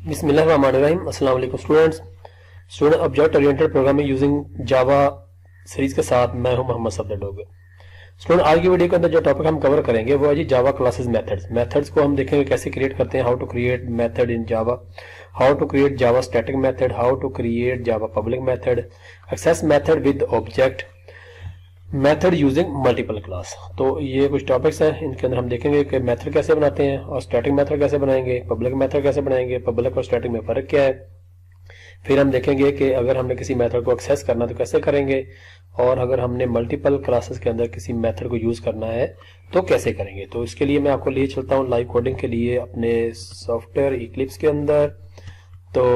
बिस्मिल्लाहिर्रहमानिर्रहीम। अस्सलाम वालेकुम student object oriented programming using Java series के साथ मैं हूं मोहम्मद सफदर डोगे। स्टूडेंट आज की वीडियो के अंदर जो टॉपिक हम कवर करेंगे वो है जी जावा क्लासेस मेथड्स को हम देखेंगे कैसे क्रिएट करते हैं, how to create method in Java, how to create Java static method, how to create Java public method, access method with object, method using multiple class. तो ये कुछ टॉपिक्स हैं, इनके अंदर हम देखेंगे कि मेथड कैसे बनाते हैं और स्टैटिक मेथड कैसे बनाएंगे, पब्लिक मेथड कैसे बनाएंगे, पब्लिक और स्टैटिक में फ़र्क क्या है। फिर हम देखेंगे कि अगर हमने किसी मेथड को एक्सेस करना तो कैसे करेंगे, और अगर हमने मल्टीपल क्लासेस के अंदर किसी मेथड को यूज़ करना है तो कैसे करेंगे। तो इसके लिए मैं आपको लिए चलता हूँ लाइव कोडिंग के लिए अपने सॉफ्टवेयर इक्लिप्स के अंदर। तो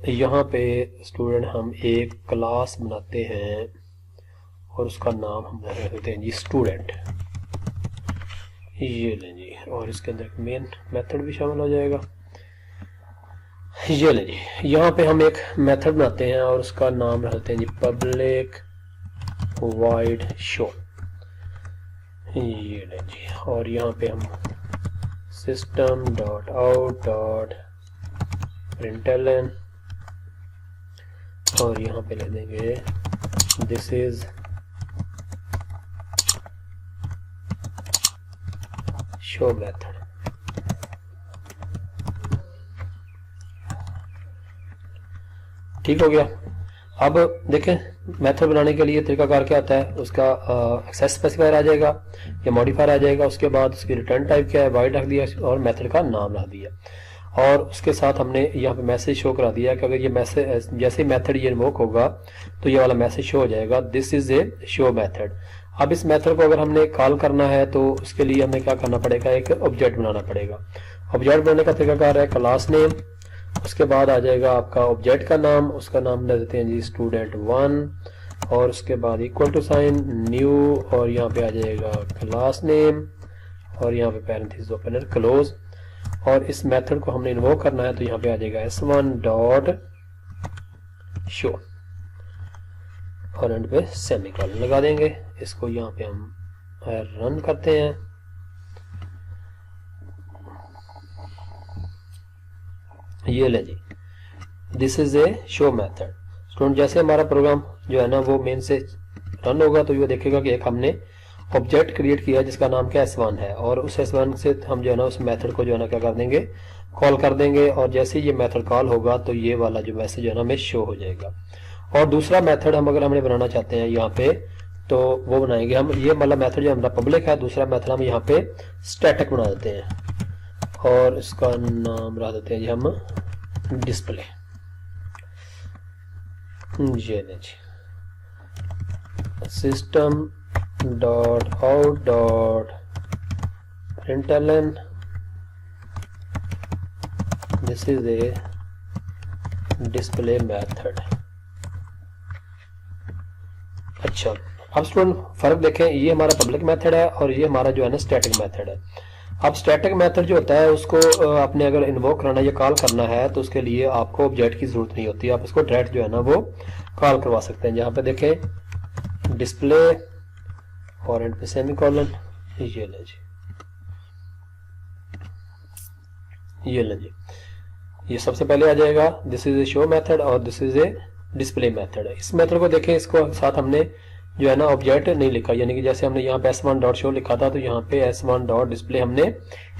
यहाँ पे स्टूडेंट हम एक क्लास बनाते हैं और उसका नाम हम रख देते हैं जी स्टूडेंट। ये लें जी, और इसके अंदर मेन मेथड भी शामिल हो जाएगा। ये लें जी, यहाँ पे हम एक मेथड बनाते हैं और उसका नाम रखते हैं जी पब्लिक वाइड शो। ये लें जी, और यहाँ पे हम system dot out dot println, और यहाँ पे ले देंगे दिस इज शो मेथड। ठीक हो गया। अब देखें मेथड बनाने के लिए तरीकाकार क्या आता है, उसका एक्सेस स्पेसिफायर आ जाएगा या मॉडिफायर आ जाएगा, उसके बाद उसकी रिटर्न टाइप क्या है वाइड रख दिया और मेथड का नाम रख दिया, और उसके साथ हमने यहाँ पे मैसेज शो करा दिया कि अगर ये मैसेज जैसे मेथड ये इन्वोक होगा तो ये वाला मैसेज शो हो जाएगा this is a show method. अब इस मेथड को अगर हमने कॉल करना है तो उसके लिए हमें क्या करना पड़ेगा, एक ऑब्जेक्ट बनाना पड़ेगा। ऑब्जेक्ट बनाने का तरीकाकार है क्लास नेम, उसके बाद आ जाएगा आपका ऑब्जेक्ट का नाम, उसका नाम दे देते हैं जी स्टूडेंट1, और उसके बाद इक्वल टू साइन न्यू, और यहाँ पे आ जाएगा क्लास नेम, और यहाँ पे पैरेंथेसिस ओपनर क्लोज, और इस मेथड को हमने इन्वोक करना है तो यहाँ पे आ जाएगा s1 डॉट शो, और एंड पे सेमीकोलन लगा देंगे। इसको यहाँ पे हम रन करते हैं। ये ले जी, this is a show method. Student जैसे हमारा प्रोग्राम जो है ना वो मेन से रन होगा तो ये देखेगा कि एक हमने ऑब्जेक्ट क्रिएट किया जिसका नाम क्या S1 है, और उस S1 से हम जो है ना उस मेथड को जो है ना क्या कर देंगे, कॉल कर देंगे, और जैसे ही ये मेथड कॉल होगा तो ये वाला जो मैसेज है ना हमें शो हो जाएगा। और दूसरा मेथड हम अगर हमने बनाना चाहते हैं यहाँ पे तो वो बनाएंगे हम, ये वाला मेथड जो हमारा पब्लिक है, दूसरा मेथड हम यहाँ पे स्टैटिक बना देते हैं और इसका नाम रख देते हैं जी हम डिस्प्ले। ये नहीं जी, system dot out dot println this is a display method. अच्छा, अब स्टूडेंट फर्क देखें, ये हमारा पब्लिक मेथड है और ये हमारा जो है ना स्टैटिक मेथड है। अब स्टैटिक मेथड जो होता है उसको आपने अगर इन्वोक करना या कॉल करना है तो उसके लिए आपको ऑब्जेक्ट की जरूरत नहीं होती, आप इसको डायरेक्ट जो है ना वो कॉल करवा सकते हैं। यहाँ पे देखें डिस्प्ले और एंड पे सेमीकोलन। ये ले जी, ये ले जी, ये सबसे पहले आ जाएगा this is a show method और this is a display method. इस मेथड को देखें, इसको साथ हमने जो है ना ऑब्जेक्ट नहीं लिखा, यानी कि जैसे हमने यहाँ पे s1 डॉट शो लिखा था तो यहाँ पे s1 डॉट डिस्प्ले हमने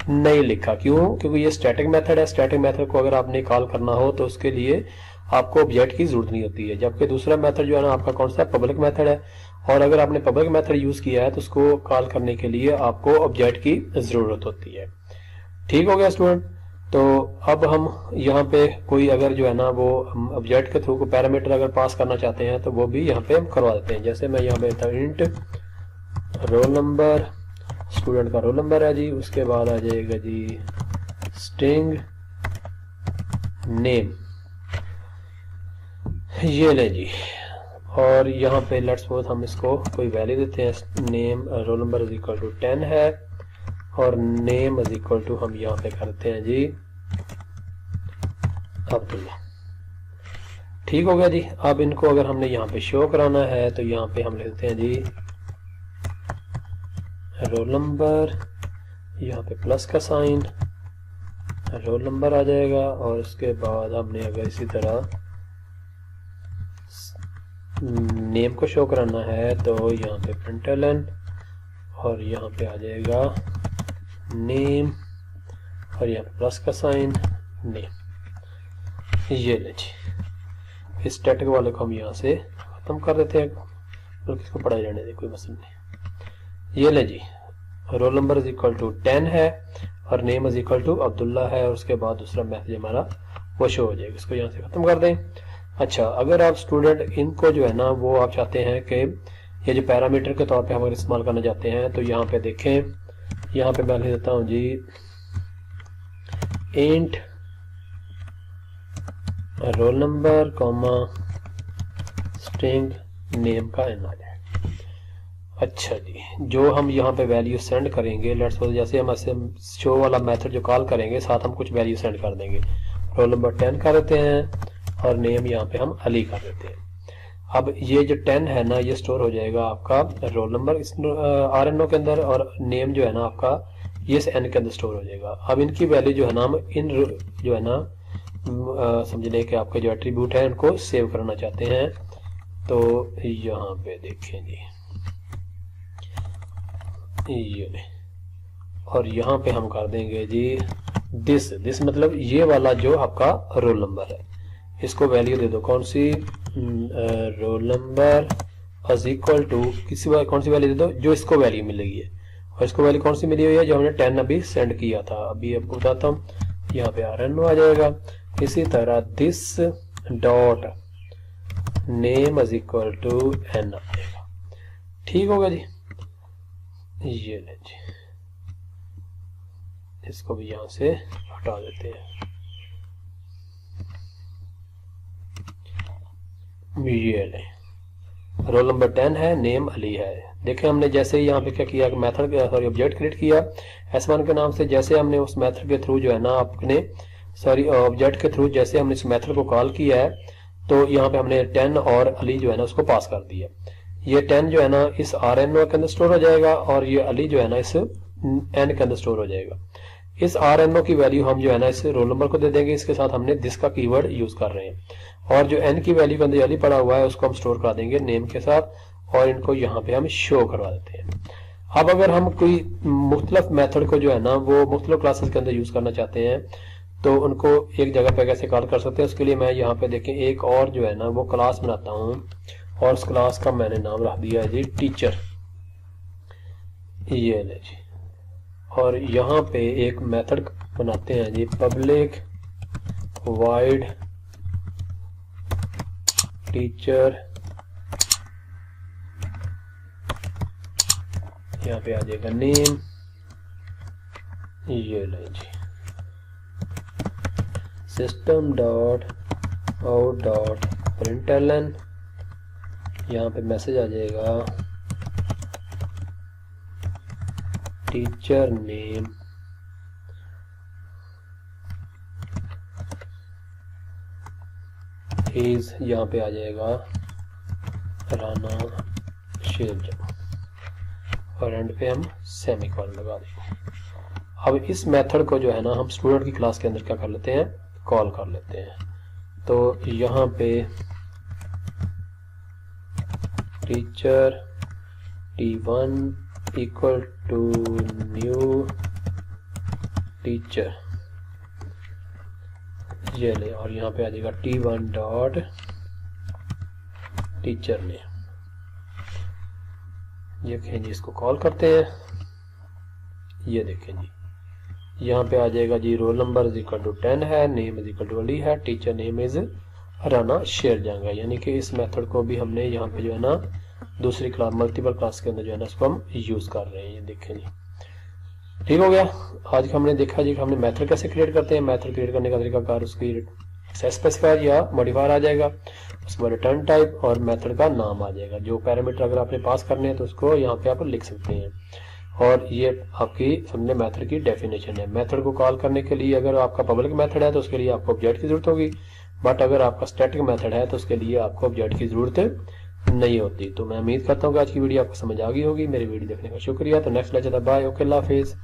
नहीं लिखा। क्यों? क्योंकि ये स्टैटिक मेथड है। स्टैटिक मेथड को अगर आपने कॉल करना हो तो उसके लिए आपको ऑब्जेक्ट की जरूरत नहीं होती है, जबकि दूसरा मेथड जो है ना आपका कौन सा पब्लिक मेथड है, और अगर आपने पब्लिक मेथड यूज किया है तो उसको कॉल करने के लिए आपको ऑब्जेक्ट की जरूरत होती है। ठीक हो गया स्टूडेंट। तो अब हम यहाँ पे कोई अगर जो है ना वो ऑब्जेक्ट के थ्रू को पैरामीटर अगर पास करना चाहते हैं तो वो भी यहाँ पे हम करवा देते हैं। जैसे मैं यहाँ पे था इंट रोल नंबर, स्टूडेंट का रोल नंबर है जी, उसके बाद आ जाएगा जी स्ट्रिंग नेम। ये ले जी, और यहाँ पे लेट्स सपोज हम इसको कोई वैल्यू देते हैं, name roll number is equal to 10 है और नेम इज इक्वल टू हम यहाँ पे करते हैं जी अब्दुल्ला। ठीक हो गया जी। अब इनको अगर हमने यहाँ पे शो कराना है तो यहाँ पे हम लिखते हैं जी रोल नंबर, यहाँ पे प्लस का साइन, रोल नंबर आ जाएगा। और उसके बाद हमने अगर इसी तरह नेम को शो कराना है तो यहाँ पे println और यहाँ पे आ जाएगा नेम और यहाँ पे प्लस का साइन नेम। ये ले जी, इस स्टैटिक वाले को हम यहाँ से खत्म कर देते हैं, बल्कि इसको पढ़ाई जाने दें, कोई मसला नहीं। ये ले जी, roll number is equal to 10 है और name is equal to Abdullah है और उसके बाद दूसरा मैसेज हमारा वो शो हो जाएगा। इसको यहाँ से खत्म कर दें। अच्छा, अगर आप स्टूडेंट इनको जो है ना वो आप चाहते हैं कि ये जो पैरामीटर के तौर पे हम अगर इस्तेमाल करना चाहते हैं तो यहाँ पे देखें, यहाँ पे मैं लिख देता हूँ जी int roll number comma string name का एन आ जाए। अच्छा जी, जो हम यहाँ पे वैल्यू सेंड करेंगे, लेट्स सपोज जैसे हम ऐसे शो वाला मेथड जो कॉल करेंगे साथ हम कुछ वैल्यू सेंड कर देंगे। रोल नंबर 10 कर देते हैं और नेम यहाँ पे हम अली कर देते हैं। अब ये जो 10 है ना ये स्टोर हो जाएगा आपका रोल नंबर इस RNO के अंदर और नेम जो है ना आपका ये n के अंदर स्टोर हो जाएगा। अब इनकी वैल्यू जो है ना हम इन जो है ना समझ लें कि आपके जो एट्रीब्यूट है उनको सेव करना चाहते हैं। तो यहाँ पे देखें जी, ये और यहाँ पे हम कर देंगे जी दिस मतलब ये वाला जो आपका रोल नंबर है, इसको वैल्यू दे दो कौन सी, roll number is equal to कौन सी वैल्यू दे दो जो इसको वैल्यू मिलेगी है। और इसको वैल्यू कौन सी मिली हुई है, जो हमने 10 अभी सेंड किया था। अभी आपको बताता हूँ, यहाँ पे RNO आ जाएगा। इसी तरह this dot name is equal to n आ जाएगा। ठीक होगा जी, ये ले जी, इसको भी यहाँ से हटा देते हैं। ये ले, रोल नंबर 10 है, नेम अली है। देखें हमने जैसे ही यहाँ पे क्या किया, मेथड सॉरी ऑब्जेक्ट क्रिएट किया S1 के नाम से। जैसे हमने उस मेथड के थ्रू जो है ना आपने ऑब्जेक्ट के थ्रू जैसे हमने इस मेथड को कॉल किया है तो यहाँ पे हमने 10 और अली जो है ना उसको पास कर दिया। ये 10 जो है ना इस RNO के अंदर स्टोर हो जाएगा और ये अली जो है ना इस n के अंदर स्टोर हो जाएगा। इस RNO की वैल्यू हम जो है ना इस रोल नंबर को दे देंगे, इसके साथ हमने दिस का कीवर्ड यूज कर रहे हैं। और जो n की वैल्यू के अंदर अली पड़ा हुआ है उसको हम स्टोर करा देंगे नेम के साथ और इनको यहाँ पे हम शो करवा देते हैं। अब अगर हम कोई मुख्तलिफ मेथड को जो है ना वो मुख्तलिफ क्लासेस के अंदर यूज करना चाहते हैं तो उनको एक जगह पे कैसे कॉल कर सकते हैं, उसके लिए मैं यहाँ पे देखें एक और जो है ना वो क्लास बनाता हूँ और उस क्लास का मैंने नाम रख दिया है जी टीचर। ये ले जी, और यहाँ पे एक मेथड बनाते हैं जी पब्लिक वाइड टीचर। यहाँ पे आ जाएगा नेम। ये ले जी, system dot out dot println. यहाँ पे मैसेज आ जाएगा टीचर नेम इज, यहाँ पे आ जाएगा राना शेरजहां और एंड पे हम सेमीकोलन लगा देंगे। अब इस मेथड को जो है ना हम स्टूडेंट की क्लास के अंदर क्या कर लेते हैं, कॉल कर लेते हैं। तो यहाँ पे teacher T1 equal to new teacher. ये ले, और यहाँ पे आ जाएगा T1 डॉट टीचर ने। ये देखें जी, इसको कॉल करते हैं। ये देखें जी, यहाँ पे आ जाएगा जी roll number is equal to 10 है, name is equal to Ali है, teacher name is Rana Sherjahan. यानी कि इस मेथड को भी हमने यहाँ पे जो है ना दूसरी क्लास मल्टीपल क्लास के अंदर जो है ना इसको हम यूज कर रहे हैं। ये देखें जी, ठीक हो गया। आज हमने देखा जी कि हमने मेथड कैसे क्रिएट करते हैं। मेथड क्रिएट करने का तरीकाकार उसकी स्पेसिफायर या मॉडिफायर आ जाएगा, उसके बाद रिटर्न टाइप और मेथड का नाम आ जाएगा। जो पैरामीटर अगर आपने पास करने हैं तो उसको यहाँ पे आप लिख सकते हैं। और ये आपकी समझने मेथड की डेफिनेशन है। मेथड को कॉल करने के लिए अगर आपका पब्लिक मेथड है तो उसके लिए आपको ऑब्जेक्ट की जरूरत होगी, बट अगर आपका स्टैटिक मेथड है तो उसके लिए आपको ऑब्जेक्ट की जरूरत नहीं होती। तो मैं उम्मीद करता हूँ कि आज की वीडियो आपको समझ आ गई होगी। मेरी वीडियो देखने का शुक्रिया। तो नेक्स्ट लेक्चर तक बाय, ओके, अल्लाह हाफिज़।